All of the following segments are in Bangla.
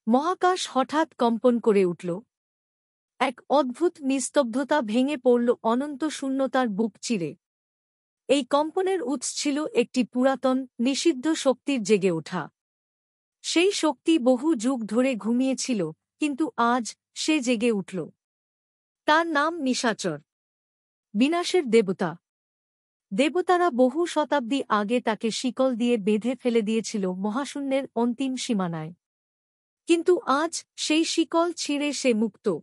মহাকাশ হঠাৎ কম্পন করে উঠল। এক অদ্ভুত নিস্তব্ধতা ভেঙে পড়ল অনন্ত শূন্যতার বুক চিরে। এই কম্পনের উৎস ছিল একটি পুরাতন, নিষিদ্ধ শক্তির জেগে ওঠা। সেই শক্তি বহু যুগ ধরে ঘুমিয়েছিল, কিন্তু আজ সে জেগে উঠল। তার নাম নিশাচর, বিনাশের দেবতা। দেবতারা বহু শতাব্দী আগে তাকে শিকল দিয়ে বেঁধে ফেলে দিয়েছিল মহাশূন্যের অন্তিম সীমানায়। কিন্তু আজ সেই শিকল ছিঁড়ে সে মুক্ত।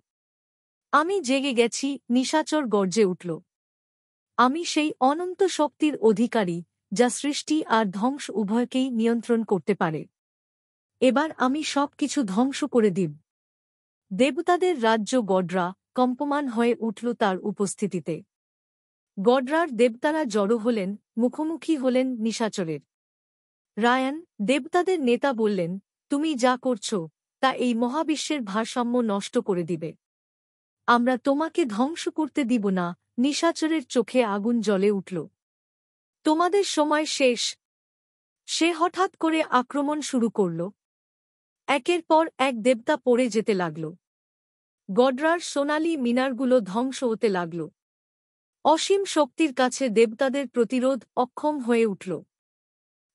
আমি জেগে গেছি, নিশাচর গর্জে উঠল। আমি সেই অনন্ত শক্তির অধিকারী, যা সৃষ্টি আর ধ্বংস উভয়কেই নিয়ন্ত্রণ করতে পারে। এবার আমি সব কিছু ধ্বংস করে দিব। দেবতাদের রাজ্য গডরা কম্পমান হয়ে উঠল তার উপস্থিতিতে। গডরার দেবতারা জড়ো হলেন, মুখোমুখি হলেন নিশাচরের। রায়ান, দেবতাদের নেতা বললেন, তুমি যা করছ তা এই মহাবিশ্বের ভারসাম্য নষ্ট করে দিবে। আমরা তোমাকে ধ্বংস করতে দিব না। নিশাচরের চোখে আগুন জ্বলে উঠল। তোমাদের সময় শেষ। সে হঠাৎ করে আক্রমণ শুরু করল। একের পর এক দেবতা পড়ে যেতে লাগল। গডরার সোনালি মিনারগুলো ধ্বংস হতে লাগল। অসীম শক্তির কাছে দেবতাদের প্রতিরোধ অক্ষম হয়ে উঠল।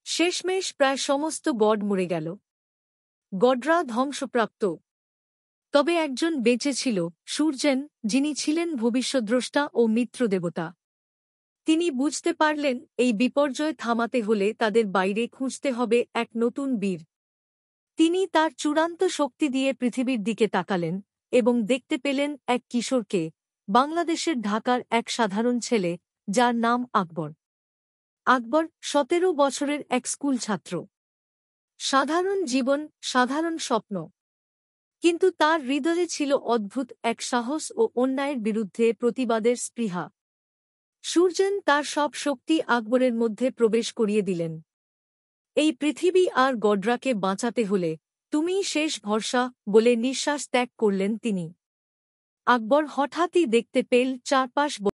শেষমেশ প্রায় সমস্ত গড মরে গেল। গডরা ধ্বংসপ্রাপ্ত। তবে একজন বেঁচে ছিল, সূর্যেন, যিনি ছিলেন ভবিষ্যদ্রষ্টা ও মিত্রদেবতা। তিনি বুঝতে পারলেন এই বিপর্যয় থামাতে হলে তাদের বাইরে খুঁজতে হবে এক নতুন বীর। তিনি তার চূড়ান্ত শক্তি দিয়ে পৃথিবীর দিকে তাকালেন এবং দেখতে পেলেন এক কিশোরকে, বাংলাদেশের ঢাকার এক সাধারণ ছেলে, যার নাম আকবর। আকবর 17 বছরের এক স্কুল ছাত্র। সাধারণ জীবন, সাধারণ স্বপ্ন। কিন্তু তার হৃদয়ে ছিল অদ্ভুত এক সাহস ও অন্যায়ের বিরুদ্ধে প্রতিবাদের স্পৃহা। সূর্যেন তার সব শক্তি আকবরের মধ্যে প্রবেশ করিয়ে দিলেন। এই পৃথিবী আর গডরাকে বাঁচাতে হলে তুমিই শেষ ভরসা বলে নিঃশ্বাস ত্যাগ করলেন তিনি। আকবর হঠাৎই দেখতে পেল চারপাশ